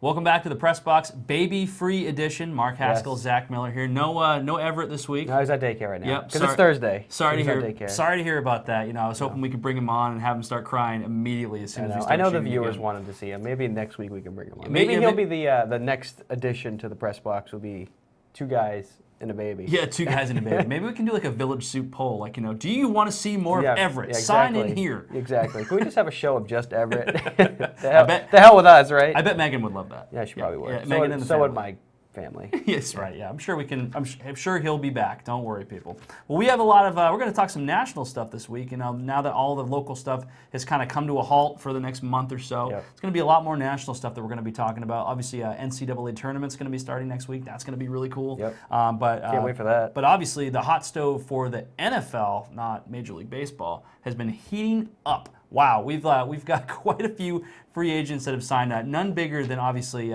Welcome back to the Press Box Baby-Free Edition. Mark Haskell, Zack Miller here. No Everett this week. No, he's at daycare right now. Yep, because it's Thursday. Sorry to hear about that. I was hoping we could bring him on and have him start crying immediately as soon as we start. I know the shooting viewers again. wanted to see him. Maybe next week we can bring him on. Maybe he'll be the next addition to the Press Box. Will be two guys and a baby. Yeah, two guys and a baby. Maybe we can do like a Village Soup poll. Do you want to see more of Everett? Yeah, exactly. Sign in here. Exactly. Can we just have a show of just Everett? the hell with us, right? I bet Megan would love that. Yeah, she probably would. Yeah, Megan and the so family. would my family. Yes, right. Yeah, I'm sure we can. I'm sure he'll be back. Don't worry, people. Well, we have a lot of. We're going to talk some national stuff this week. Now that all the local stuff has kind of come to a halt for the next month or so, it's going to be a lot more national stuff that we're going to be talking about. Obviously, NCAA tournament's going to be starting next week. That's going to be really cool. Yep. But can't wait for that. But obviously, the hot stove for the NFL, not Major League Baseball, has been heating up. Wow, we've got quite a few free agents that have signed. None bigger than obviously.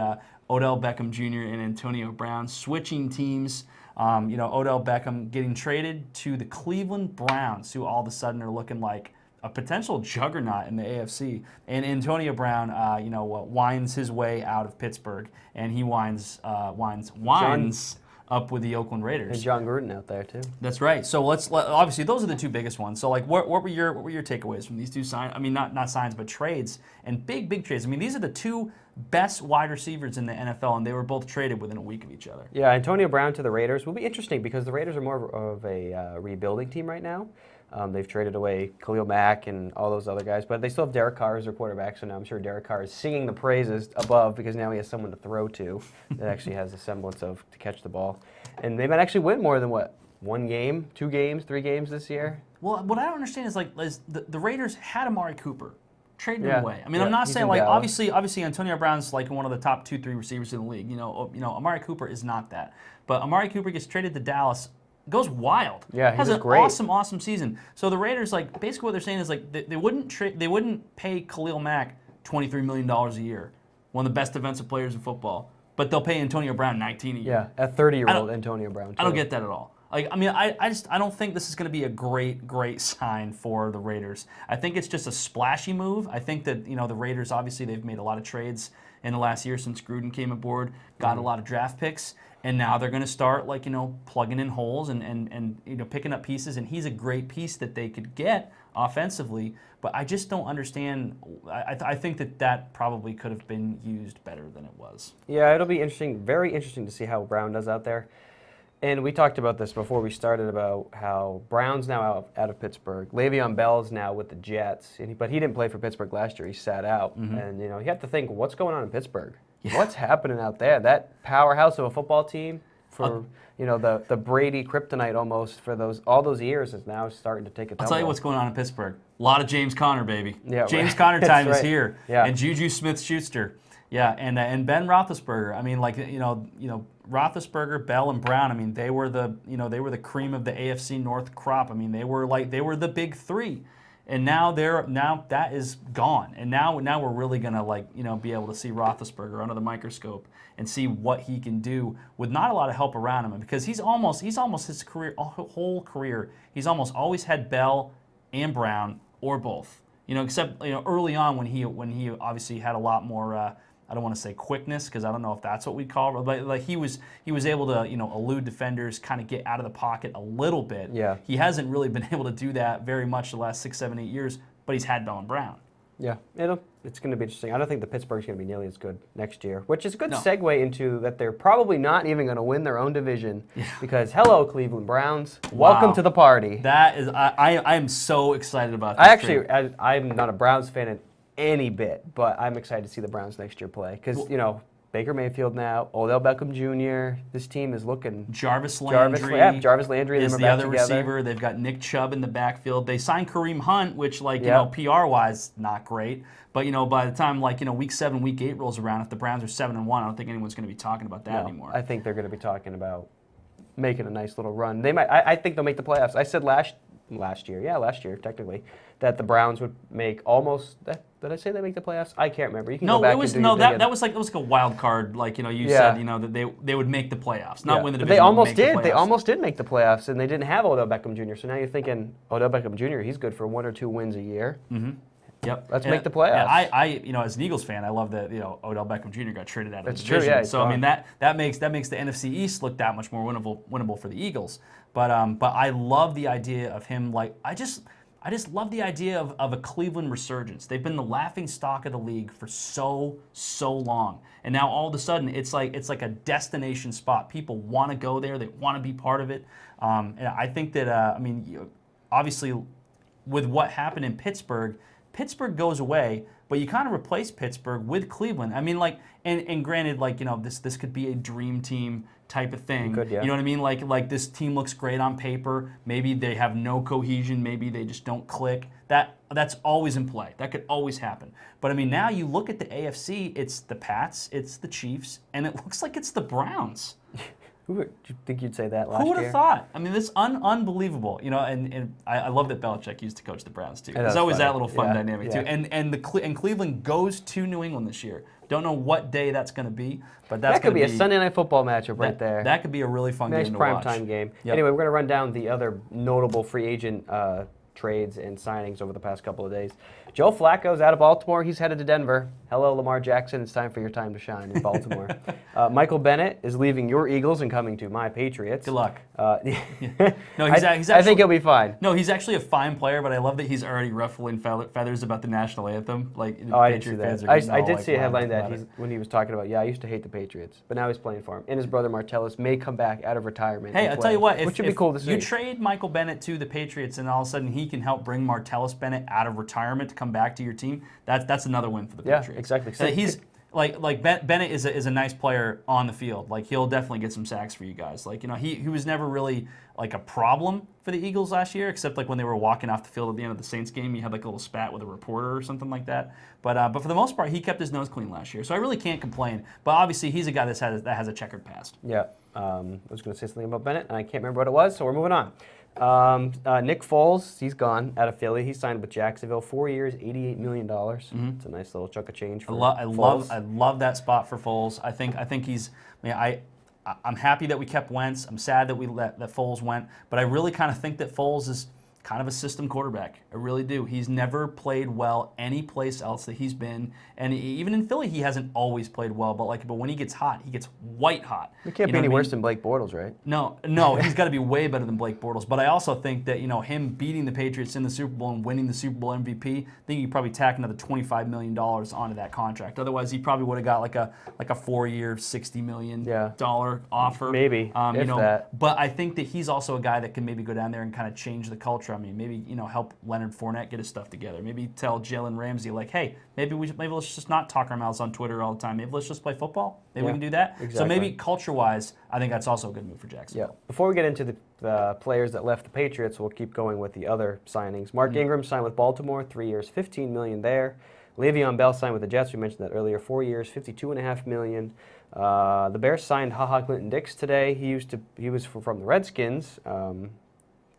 Odell Beckham Jr. and Antonio Brown switching teams. Odell Beckham getting traded to the Cleveland Browns, who all of a sudden are looking like a potential juggernaut in the AFC. And Antonio Brown, winds his way out of Pittsburgh, and he winds up with the Oakland Raiders. And John Gruden out there too. That's right. So obviously those are the two biggest ones. So what were your takeaways from these two signs? I mean, not signs, but trades and big trades. I mean, these are the two best wide receivers in the NFL, and they were both traded within a week of each other. Yeah, Antonio Brown to the Raiders will be interesting because the Raiders are more of a rebuilding team right now. They've traded away Khalil Mack and all those other guys, but they still have Derek Carr as their quarterback, so now I'm sure Derek Carr is singing the praises above because now he has someone to throw to that actually has a semblance of to catch the ball. And they might actually win more than, one game, 2 games, 3 games this year? Well, what I don't understand is the Raiders had Amari Cooper. Traded him away. I mean, I'm not saying obviously Antonio Brown's like one of the top 2-3 receivers in the league. Amari Cooper is not that. But Amari Cooper gets traded to Dallas, goes wild. Yeah, he has an great. awesome season. So the Raiders basically what they're saying is they wouldn't pay Khalil Mack $23 million a year, one of the best defensive players in football, but they'll pay Antonio Brown $19 a year. Yeah, a 30-year-old Antonio Brown. I don't get that at all. I don't think this is going to be a great sign for the Raiders. I think it's just a splashy move. I think that the Raiders obviously they've made a lot of trades in the last year since Gruden came aboard, got a lot of draft picks, and now they're going to start plugging in holes and picking up pieces. And he's a great piece that they could get offensively. But I just don't understand. I think that probably could have been used better than it was. Yeah, it'll be interesting, very interesting to see how Brown does out there. And we talked about this before we started about how Brown's now out of Pittsburgh. Le'Veon Bell's now with the Jets, but he didn't play for Pittsburgh last year. He sat out. And, you have to think, what's going on in Pittsburgh? Yeah. What's happening out there? That powerhouse of a football team for, the Brady kryptonite almost for all those years is now starting to take a tumble. I'll tell you what's going on in Pittsburgh. A lot of James Conner, baby. Yeah, James Conner time is here. Yeah. And Juju Smith-Schuster. Yeah, and Ben Roethlisberger. I mean, Roethlisberger, Bell, and Brown. I mean, they were the cream of the AFC North crop. I mean, they were the big three, and now that is gone. And now we're really gonna be able to see Roethlisberger under the microscope and see what he can do with not a lot of help around him, because he's almost his whole career he's almost always had Bell and Brown or both. Except early on when he obviously had a lot more. I don't want to say quickness because I don't know if that's what we call it, but he was able to elude defenders, kind of get out of the pocket a little bit. Yeah. He hasn't really been able to do that very much the last 6, 7, 8 years, but he's had Bell and Brown. Yeah, it's going to be interesting. I don't think the Pittsburgh's going to be nearly as good next year, which is a good segue into that they're probably not even going to win their own division because, hello, Cleveland Browns, welcome to the party. That is, I am so excited about this. I'm not a Browns fan in any bit, but I'm excited to see the Browns next year play because, Baker Mayfield now, Odell Beckham Jr., this team is looking... Jarvis Landry is the other receiver. They've got Nick Chubb in the backfield. They signed Kareem Hunt, which, PR-wise, not great. But, by the time, Week 7, Week 8 rolls around, if the Browns are 7-1, I don't think anyone's going to be talking about that anymore. I think they're going to be talking about making a nice little run. They might. I think they'll make the playoffs. I said last year, technically, that the Browns would make almost. Did I say they make the playoffs? I can't remember. You can go back and do that was like a wild card. You said that they would make the playoffs, not win the division. They almost did. They almost did make the playoffs, and they didn't have Odell Beckham Jr. So now you're thinking Odell Beckham Jr. He's good for 1 or 2 wins a year. Yep. Let's make the playoffs. Yeah, I as an Eagles fan, I love that Odell Beckham Jr. got traded out of That's the true, division. yeah, So I mean that makes the NFC East look that much more winnable for the Eagles. But I love the idea of him. Like I just love the idea of a Cleveland resurgence. They've been the laughing stock of the league for so long, and now all of a sudden it's like a destination spot. People want to go there. They want to be part of it. And I think that obviously with what happened in Pittsburgh goes away, but you kind of replace Pittsburgh with Cleveland. I mean, like, and granted, like, this could be a dream team type of thing. Could, yeah. You know what I mean? Like this team looks great on paper. Maybe they have no cohesion. Maybe they just don't click. That's always in play. That could always happen. But I mean, now you look at the AFC. It's the Pats. It's the Chiefs, and it looks like it's the Browns. Who would you think you'd say that last year? Who would have thought? I mean, this unbelievable. And I love that Belichick used to coach the Browns too. There's always that little fun dynamic too. And Cleveland goes to New England this year. Don't know what day that's going to be, but that could be a Sunday Night Football matchup right there. That could be a really fun game to watch. Nice primetime game. Yep. Anyway, we're going to run down the other notable free agent trades and signings over the past couple of days. Joe Flacco's out of Baltimore. He's headed to Denver. Hello, Lamar Jackson. It's time for your time to shine in Baltimore. Michael Bennett is leaving your Eagles and coming to my Patriots. Good luck. No, he's actually, I think he'll be fine. No, he's actually a fine player, but I love that he's already ruffling feathers about the national anthem. Like, I didn't see that. I did see a headline that when he was talking about, I used to hate the Patriots, but now he's playing for him. And his brother Martellus may come back out of retirement. Hey, I'll tell you what, which would be cool to see. You trade Michael Bennett to the Patriots, and all of a sudden he can help bring Martellus Bennett out of retirement to come back to your team. That's another win for the Patriots. Yeah, exactly. So he's Bennett is a nice player on the field. Like, he'll definitely get some sacks for you guys. Like, he was never really like a problem for the Eagles last year, except like when they were walking off the field at the end of the Saints game, he had like a little spat with a reporter or something like that. But for the most part, he kept his nose clean last year, so I really can't complain. But obviously, he's a guy that has a checkered past. Yeah, I was going to say something about Bennett, and I can't remember what it was, so we're moving on. Nick Foles, he's gone out of Philly. He signed with Jacksonville, 4 years, $88 million. Mm-hmm. It's a nice little chunk of change for Foles. I love that spot for Foles. I think he's. I'm happy that we kept Wentz. I'm sad that that Foles went, but I really kind of think that Foles is kind of a system quarterback. I really do. He's never played well any place else that he's been, and even in Philly, he hasn't always played well. But when he gets hot, he gets white hot. He can't be any worse than Blake Bortles, right? No, he's got to be way better than Blake Bortles. But I also think that him beating the Patriots in the Super Bowl and winning the Super Bowl MVP, I think he could probably tack another $25 million onto that contract. Otherwise, he probably would have got like a 4-year, $60 million offer. Maybe, if that. But I think that he's also a guy that can maybe go down there and kind of change the culture. I mean, maybe help Leonard Fournette get his stuff together. Maybe tell Jalen Ramsey like, hey, maybe let's just not talk our mouths on Twitter all the time. Maybe let's just play football. Maybe we can do that. Exactly. So maybe culture-wise, I think that's also a good move for Jacksonville. Yeah. Before we get into the players that left the Patriots, we'll keep going with the other signings. Mark Ingram signed with Baltimore, 3 years, $15 million there. Le'Veon Bell signed with the Jets. We mentioned that earlier, 4 years, $52.5 million. The Bears signed HaHa Clinton-Dix today. He was from the Redskins.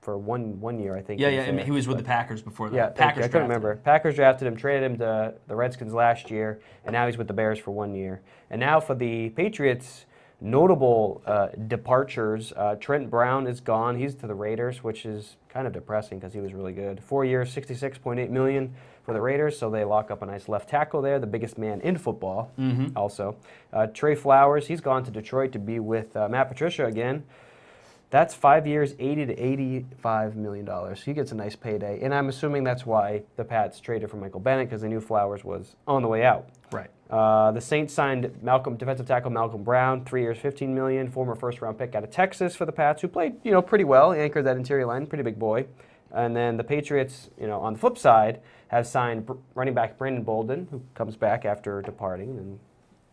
For one year, I think. Yeah. I mean, he was with the Packers before that. Yeah, Packers I couldn't remember. Packers drafted him, traded him to the Redskins last year, and now he's with the Bears for 1 year. And now for the Patriots, notable departures. Trent Brown is gone. He's to the Raiders, which is kind of depressing because he was really good. 4 years, $66.8 million for the Raiders, so they lock up a nice left tackle there, the biggest man in football also. Trey Flowers, he's gone to Detroit to be with Matt Patricia again. That's 5 years, $80 to $85 million. He gets a nice payday, and I'm assuming that's why the Pats traded for Michael Bennett, because they knew Flowers was on the way out. Right. The Saints signed defensive tackle Malcolm Brown, 3 years, $15 million, former first-round pick out of Texas for the Pats, who played pretty well. He anchored that interior line, pretty big boy. And then the Patriots, on the flip side, have signed running back Brandon Bolden, who comes back after departing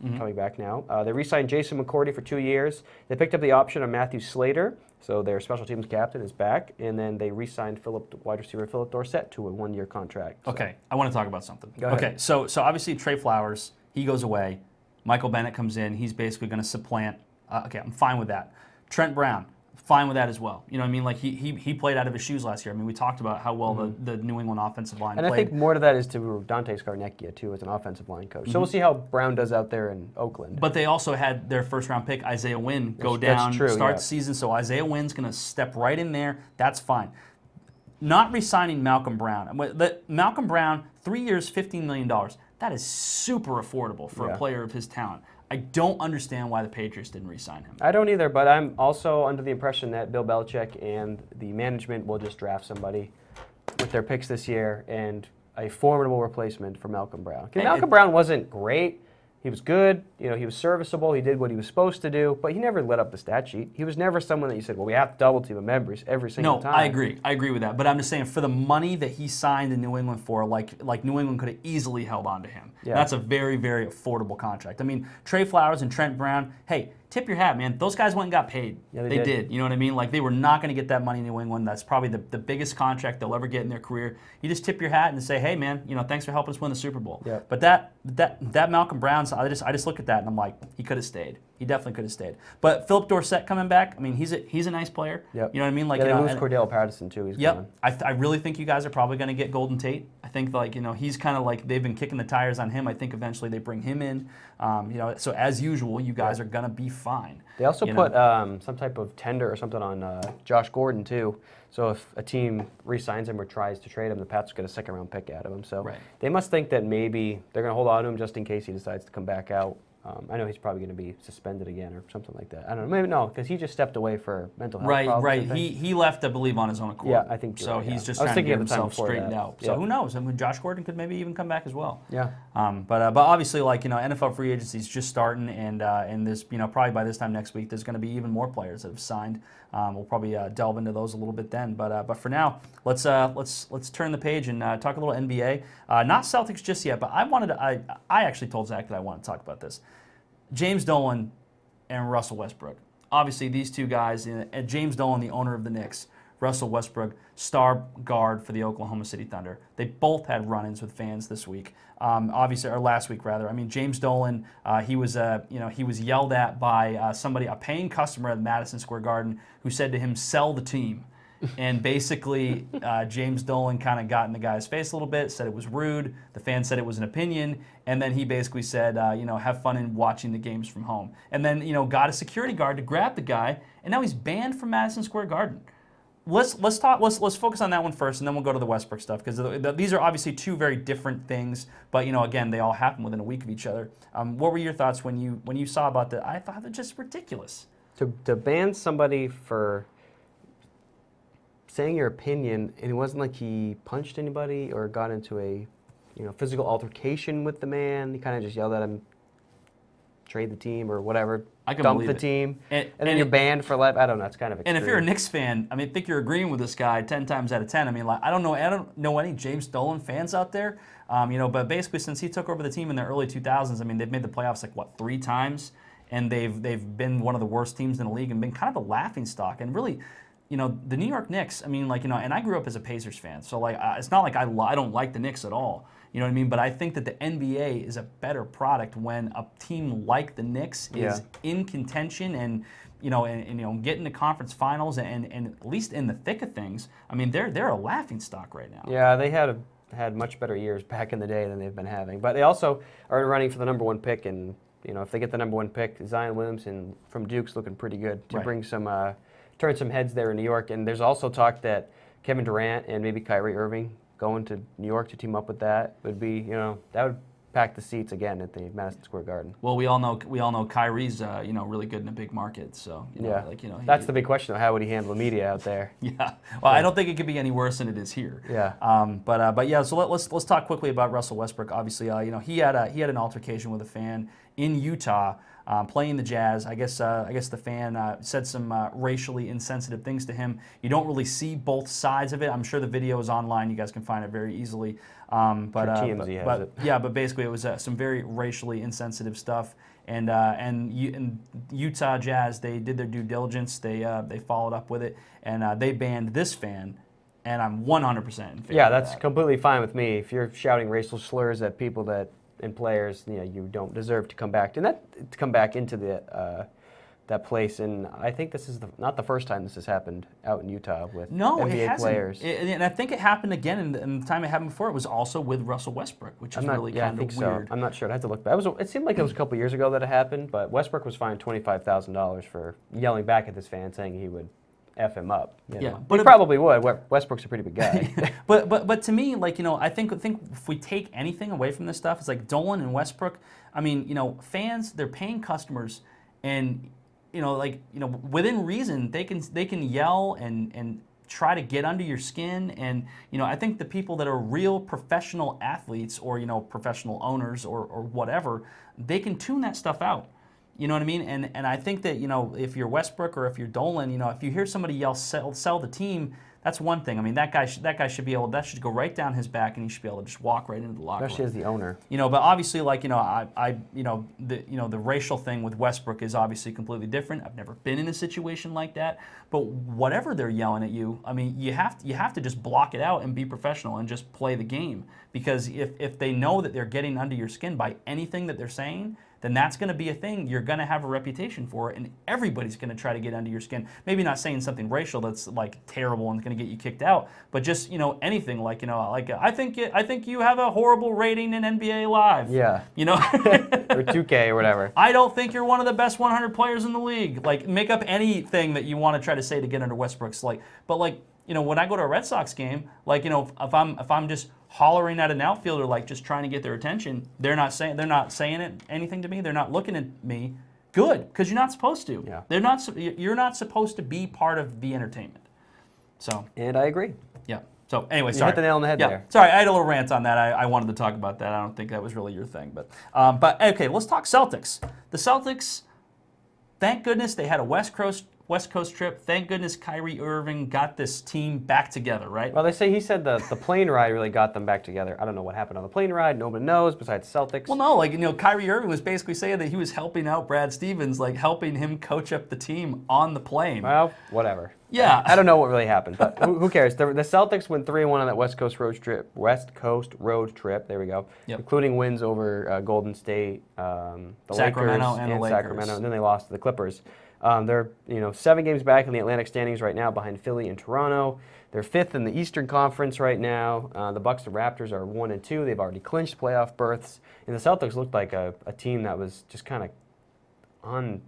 and coming back now. They re-signed Jason McCourty for 2 years. They picked up the option on Matthew Slater, so their special teams captain is back. And then they re-signed wide receiver Philip Dorsett to a 1-year contract. So. Okay, I want to talk about something. Go ahead. Okay, so obviously Trey Flowers, he goes away. Michael Bennett comes in. He's basically going to supplant. Okay, I'm fine with that. Trent Brown, fine with that as well. You know what I mean? Like he played out of his shoes last year. I mean, we talked about how well the New England offensive line played. And I think more to that is to Dante Scarnecchia, too, as an offensive line coach. So we'll see how Brown does out there in Oakland. But they also had their first-round pick, Isaiah Wynn, go down, that's true, start the season. So Isaiah Wynn's going to step right in there. That's fine. not re-signing Malcolm Brown. Malcolm Brown, 3 years, $15 million. That is super affordable for a player of his talent. I don't understand why the Patriots didn't re-sign him. I don't either, but I'm also under the impression that Bill Belichick and the management will just draft somebody with their picks this year and a formidable replacement for Malcolm Brown. Malcolm Brown wasn't great. He was good. He was serviceable. He did what he was supposed to do, but he never lit up the stat sheet. He was never someone that you said, well, we have to double team him every single time. No, I agree. I agree with that. But I'm just saying, for the money that he signed in New England for, like New England could have easily held on to him. Yeah. That's a very, very affordable contract. I mean, Trey Flowers and Trent Brown, hey, tip your hat, man. Those guys went and got paid. Yeah, they did. You know what I mean? Like, they were not going to get that money in New England. That's probably the biggest contract they'll ever get in their career. You just tip your hat and say, hey, man, thanks for helping us win the Super Bowl. Yeah. But that Malcolm Brown, I just look at that and I'm like, he could have stayed. He definitely could have stayed. But Philip Dorsett coming back, I mean, he's a nice player. Yep. You know what I mean? Like, they lose Cordell Patterson too. He's gone. I really think you guys are probably going to get Golden Tate. I think he's kind of like they've been kicking the tires on him. I think eventually they bring him in. So as usual, you guys are going to be fine. They also put some type of tender or something on Josh Gordon too. So if a team re-signs him or tries to trade him, the Pats get a second-round pick out of him. So they must think that maybe they're going to hold on to him just in case he decides to come back out. I know he's probably going to be suspended again or something like that. I don't know. Maybe no, because he just stepped away for mental health problems. Right. He left, I believe, on his own accord. Yeah, I think so. He's just trying to get himself straightened out. So who knows? I mean, Josh Gordon could maybe even come back as well. Yeah. But obviously, NFL free agency is just starting, and there's probably by this time next week there's going to be even more players that have signed. We'll probably delve into those a little bit then. But for now, let's turn the page and talk a little NBA. Not Celtics just yet, but I actually told Zach that I want to talk about this. James Dolan and Russell Westbrook. Obviously, these two guys, and James Dolan, the owner of the Knicks, Russell Westbrook, star guard for the Oklahoma City Thunder. They both had run-ins with fans this week. Obviously, or last week rather. I mean, James Dolan, he was yelled at by a paying customer at Madison Square Garden, who said to him, "Sell the team." And basically, James Dolan kind of got in the guy's face a little bit, said it was rude. The fan said it was an opinion. And then he basically said, have fun in watching the games from home. And then, got a security guard to grab the guy. And now he's banned from Madison Square Garden. Let's focus on that one first, and then we'll go to the Westbrook stuff, because these are obviously two very different things. But, again, they all happen within a week of each other. What were your thoughts when you saw about that? I thought it was just ridiculous. To ban somebody for saying your opinion, and it wasn't like he punched anybody or got into a physical altercation with the man. He kind of just yelled at him, trade the team or whatever, dump the team, and then you're banned for life. I don't know. It's kind of extreme. And if you're a Knicks fan, I think you're agreeing with this guy 10 times out of 10. I mean, I don't know any James Dolan fans out there, but basically since he took over the team in the early 2000s, I mean, they've made the playoffs 3 times, and they've been one of the worst teams in the league and been kind of a laughingstock. And really, the New York Knicks, I mean, and I grew up as a Pacers fan, so it's not like I don't like the Knicks at all. You know what I mean? But I think that the NBA is a better product when a team like the Knicks is in contention and getting to conference finals and at least in the thick of things. I mean, they're a laughing stock right now. Yeah, they had much better years back in the day than they've been having. But they also are running for the number 1 pick, and if they get the number 1 pick, Zion Williamson from Duke's looking pretty good to bring some turn some heads there in New York. And there's also talk that Kevin Durant and maybe Kyrie Irving going to New York to team up with that would be, that would pack the seats again at the Madison Square Garden. Well, we all know Kyrie's really good in a big market. So that's the big question though. How would he handle the media out there? Yeah. Well, I don't think it could be any worse than it is here. Yeah. But yeah. So let's talk quickly about Russell Westbrook. Obviously, he had an altercation with a fan in Utah. Playing the Jazz, I guess the fan said some racially insensitive things to him. You don't really see both sides of it. I'm sure the video is online. You guys can find it very easily. TMZ has it. Yeah, but basically it was some very racially insensitive stuff. And Utah Jazz, they did their due diligence. They followed up with it, and they banned this fan. And I'm 100% in favor. Yeah, that's completely fine with me. If you're shouting racial slurs at people and players, you don't deserve to come back into that place. And I think this is not the first time this has happened out in Utah with NBA players. And I think it happened again in the time it happened before. It was also with Russell Westbrook, which is really kind of weird. So. I'm not sure. I had to look back. It seemed like it was a couple years ago that it happened, but Westbrook was fined $25,000 for yelling back at this fan saying he would F him up. Yeah, but he probably would. Westbrook's a pretty big guy. but to me, like, I think if we take anything away from this stuff, it's like Dolan and Westbrook. I mean, fans, they're paying customers, and within reason, they can yell and try to get under your skin. And I think the people that are real professional athletes or professional owners or whatever, they can tune that stuff out. You know what I mean? And I think that, if you're Westbrook or if you're Dolan, if you hear somebody yell, sell the team, that's one thing. I mean, that guy should be able, that should go right down his back, and he should be able to just walk right into the locker room. Especially as the owner. But obviously, like, the racial thing with Westbrook is obviously completely different. I've never been in a situation like that. But whatever they're yelling at you, I mean, you have to just block it out and be professional and just play the game. Because if they know that they're getting under your skin by anything that they're saying, then that's going to be a thing. You're going to have a reputation for it, and everybody's going to try to get under your skin. Maybe not saying something racial that's like terrible and going to get you kicked out, but just anything like I think you have a horrible rating in NBA Live. Yeah. Or 2K or whatever. I don't think you're one of the best 100 players in the league. Like, make up anything that you want to try to say to get under Westbrook's. When I go to a Red Sox game, if I'm just hollering at an outfielder, like just trying to get their attention, they're not saying anything to me. They're not looking at me. Good, because you're not supposed to. Yeah. You're not supposed to be part of the entertainment. So. And I agree. Yeah. So anyway, you sorry. hit the nail on the head there. Sorry, I had a little rant on that. I wanted to talk about that. I don't think that was really your thing, but okay, let's talk Celtics. The Celtics, thank goodness they had a West Coast trip. Thank goodness Kyrie Irving got this team back together, right? Well, he said the plane ride really got them back together. I don't know what happened on the plane ride. Nobody knows besides Celtics. Well, no, Kyrie Irving was basically saying that he was helping out Brad Stevens, like helping him coach up the team on the plane. Well, whatever. Yeah. I don't know what really happened, but who cares? The Celtics went 3-1 on that West Coast road trip. There we go. Yep. Including wins over Golden State, the Sacramento Lakers, and the Lakers. Sacramento, and then they lost to the Clippers. They're 7 games back in the Atlantic standings right now, behind Philly and Toronto. They're 5th in the Eastern Conference right now. The Bucks and Raptors are 1-2. They've already clinched playoff berths, and the Celtics looked like a team that was just kind of on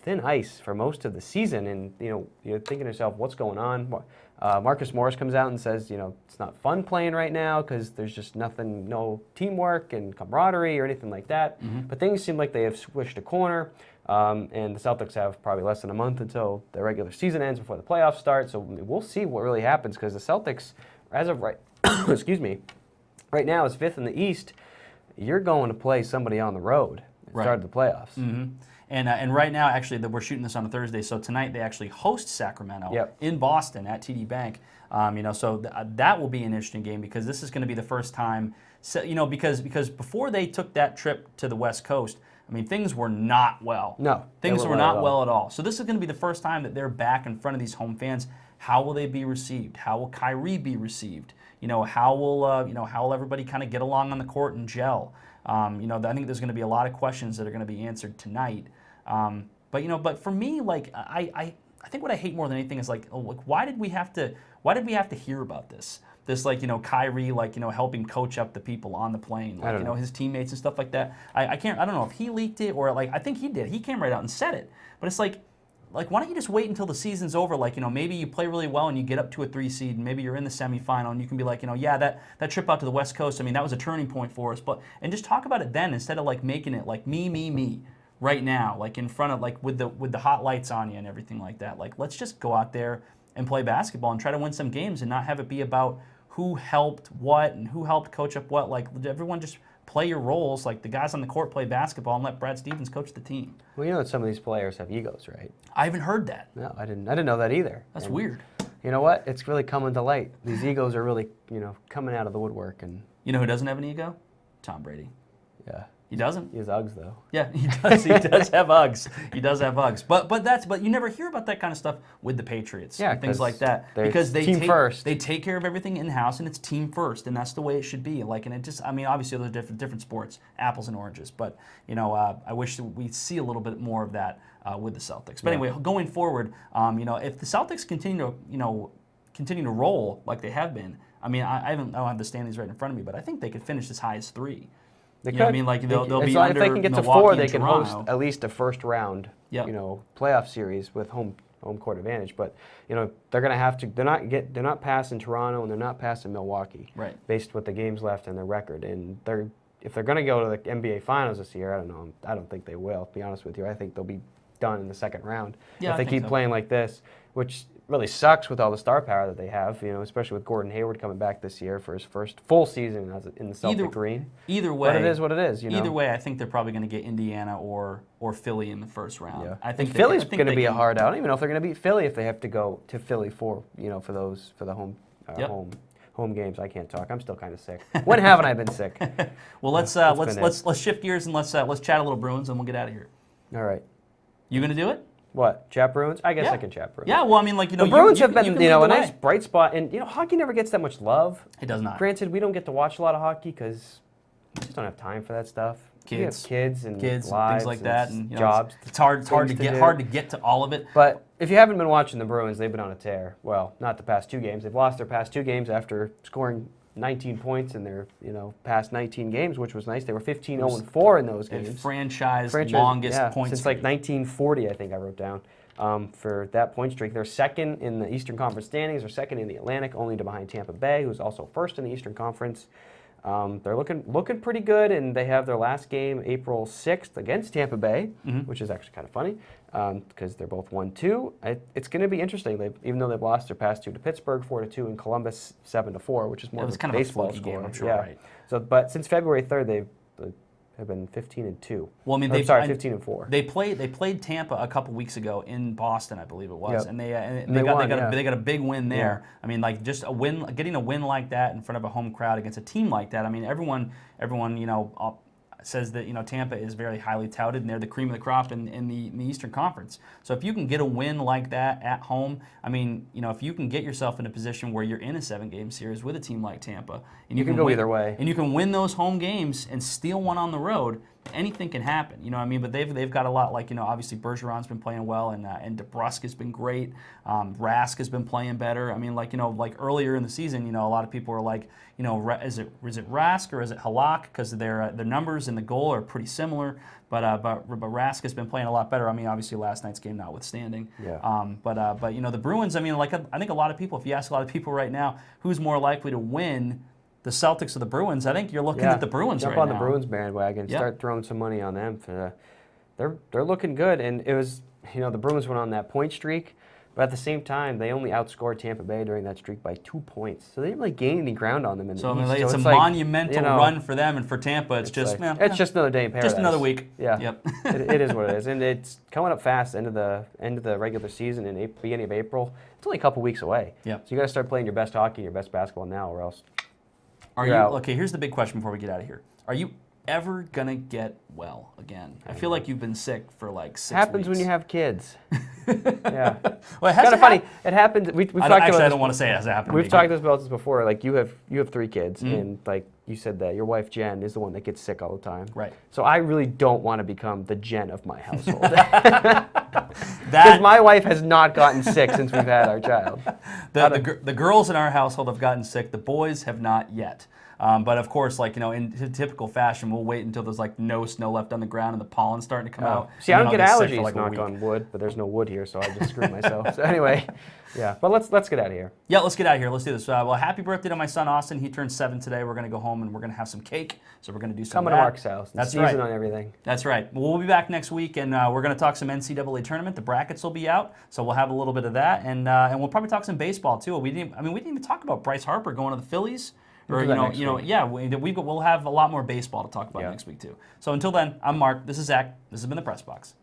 thin ice for most of the season. And you're thinking to yourself, what's going on? Marcus Morris comes out and says, it's not fun playing right now because there's just nothing, no teamwork and camaraderie or anything like that. Mm-hmm. But things seem like they have switched a corner. And the Celtics have probably less than a month until the regular season ends before the playoffs start. So we'll see what really happens, because the Celtics, as of right now is 5th in the East. You're going to play somebody on the road at the start of the playoffs. Mm-hmm. And right now, actually, we're shooting this on a Thursday. So tonight they actually host Sacramento in Boston at TD Bank. So that will be an interesting game, because this is going to be the first time. So, because before they took that trip to the West Coast, I mean, things were not well. No. Things were not well at all. So this is going to be the first time that they're back in front of these home fans. How will they be received? How will Kyrie be received? How will everybody kind of get along on the court and gel? I think there's going to be a lot of questions that are going to be answered tonight. But for me, like, I think what I hate more than anything is why did we have to hear about this? This Kyrie helping coach up the people on the plane, his teammates and stuff like that. I don't know if he leaked it or I think he did. He came right out and said it. But it's like why don't you just wait until the season's over? Maybe you play really well and you get up to a 3 seed and maybe you're in the semifinal and you can be like, that trip out to the West Coast, I mean, that was a turning point for us. And just talk about it then, instead of making it me right now, in front of with the hot lights on you and everything like that. Let's just go out there and play basketball and try to win some games and not have it be about who helped what and who helped coach up what. Everyone just play your roles. The guys on the court play basketball and let Brad Stevens coach the team. Well, that some of these players have egos, right? I haven't heard that. No, I didn't know that either. That's weird. You know what? It's really coming to light. These egos are really, coming out of the woodwork. And you know who doesn't have an ego? Tom Brady. Yeah. He doesn't. He has Uggs though. Yeah, he does. He does have Uggs. He does have Uggs. But you never hear about that kind of stuff with the Patriots and things like that, because they take care of everything in house, and it's team first, and that's the way it should be. And it just, I mean, obviously those are different sports, apples and oranges. But I wish that we'd see a little bit more of that with the Celtics. But anyway, going forward, if the Celtics continue to roll like they have been, I mean, I don't have the standings right in front of me, but I think they could finish as high as 3. They could. I mean, they'll be under if they can get Milwaukee to 4, they and can Toronto. host at least a first round, playoff series with home home court advantage. But they're going to have to. They're not passing Toronto and they're not passing Milwaukee. Right. Based with the games left and their record, and if they're going to go to the NBA Finals this year, I don't know. I don't think they will. To be honest with you, I think they'll be done in the second round if they keep playing like this, which really sucks with all the star power that they have. Especially with Gordon Hayward coming back this year for his first full season in the Celtic green. Either way, but it is what it is. Either way, I think they're probably going to get Indiana or Philly in the first round. Yeah. I think Philly's going to be a hard out. I don't even know if they're going to beat Philly if they have to go to Philly for the home games. I can't talk. I'm still kind of sick. When haven't I been sick? Well, let's shift gears and let's chat a little Bruins and we'll get out of here. All right. You gonna do it? What? Chat Bruins? I guess I can chat Bruins. Yeah. Well, I mean, like the Bruins have been a nice bright spot, and hockey never gets that much love. It does not. Granted, we don't get to watch a lot of hockey because we just don't have time for that stuff. We have kids and things lives like that, and jobs. It's hard to get to all of it. But if you haven't been watching the Bruins, they've been on a tear. Well, not the past 2 games. They've lost their past 2 games after scoring 19 points in their past 19 games, which was nice. They were 15-0-4 in those games. Franchise longest point since streak. like 1940, I think I wrote down. For that point streak, they're second in the Eastern Conference standings. They're second in the Atlantic, only to behind Tampa Bay, who's also first in the Eastern Conference. They're looking pretty good, and they have their last game April 6th against Tampa Bay, which is actually kind of funny because they're both 1-2. It's going to be interesting. Even though they've lost their past 2 to Pittsburgh 4-2 and Columbus 7-4, which is more of a baseball score. Game, I'm sure, right? So, but since February 3rd, they've have been 15-2. Well, I mean, 15-4. They played Tampa a couple weeks ago in Boston, I believe it was, and they got a big win there. Yeah. I mean, like just getting a win like that in front of a home crowd against a team like that. I mean, everyone says that Tampa is very highly touted and they're the cream of the crop in the Eastern Conference. So if you can get a win like that at home, I mean, if you can get yourself in a position where you're in a 7-game series with a team like Tampa, and you can go win, either way, and you can win those home games and steal one on the road, anything can happen. You know what I mean? But they've got a lot, like, obviously Bergeron's been playing well, and DeBrusk has been great. Rask has been playing better. I mean, like earlier in the season, a lot of people were like, is it Rask or is it Halak? Because their numbers and the goal are pretty similar. But Rask has been playing a lot better. I mean, obviously last night's game notwithstanding. Yeah. But the Bruins. I mean, like I think a lot of people, if you ask a lot of people right now, who's more likely to win, the Celtics or the Bruins? I think you're looking at the Bruins right now. Jump on the Bruins bandwagon. Start throwing some money on them. They're looking good, and it was the Bruins went on that point streak, but at the same time they only outscored Tampa Bay during that streak by 2 points, so they didn't really gain any ground on them in the East. I mean, it's a monumental run for them, and for Tampa, it's just another day in paradise. Just another week. Yeah. Yep. it is what it is, and it's coming up fast. End of the regular season in beginning of April. It's only a couple weeks away. Yeah. So you got to start playing your best hockey, your best basketball now, or else. Okay, here's the big question before we get out of here. Are you ever gonna get well again? I feel like you've been sick for like 6 weeks. Happens when you have kids. Yeah. Well, it's kind of funny. It happened. We've talked about this. I don't want to say it has happened. We've talked about this before. Like you have 3 kids, and like you said that your wife Jen is the one that gets sick all the time. Right. So I really don't want to become the Jen of my household. Because my wife has not gotten sick since we've had our child. The girls in our household have gotten sick. The boys have not yet. But of course, like in typical fashion, we'll wait until there's like no snow left on the ground and the pollen's starting to come out. See, I don't get allergies, like knock on wood, but there's no wood here, so I just screwed myself. So anyway, yeah. But let's get out of here. Yeah, let's get out of here. Let's do this. Well, happy birthday to my son Austin. He turned 7 today. We're gonna go home and we're gonna have some cake. So we're gonna do some. Coming to Mark's house. That's right. Season on everything. That's right. Well, we'll be back next week, and we're gonna talk some NCAA tournament. The brackets will be out, so we'll have a little bit of that, and we'll probably talk some baseball too. We didn't even talk about Bryce Harper going to the Phillies. Or we'll have a lot more baseball to talk about next week too. So until then, I'm Mark. This is Zach. This has been the Press Box.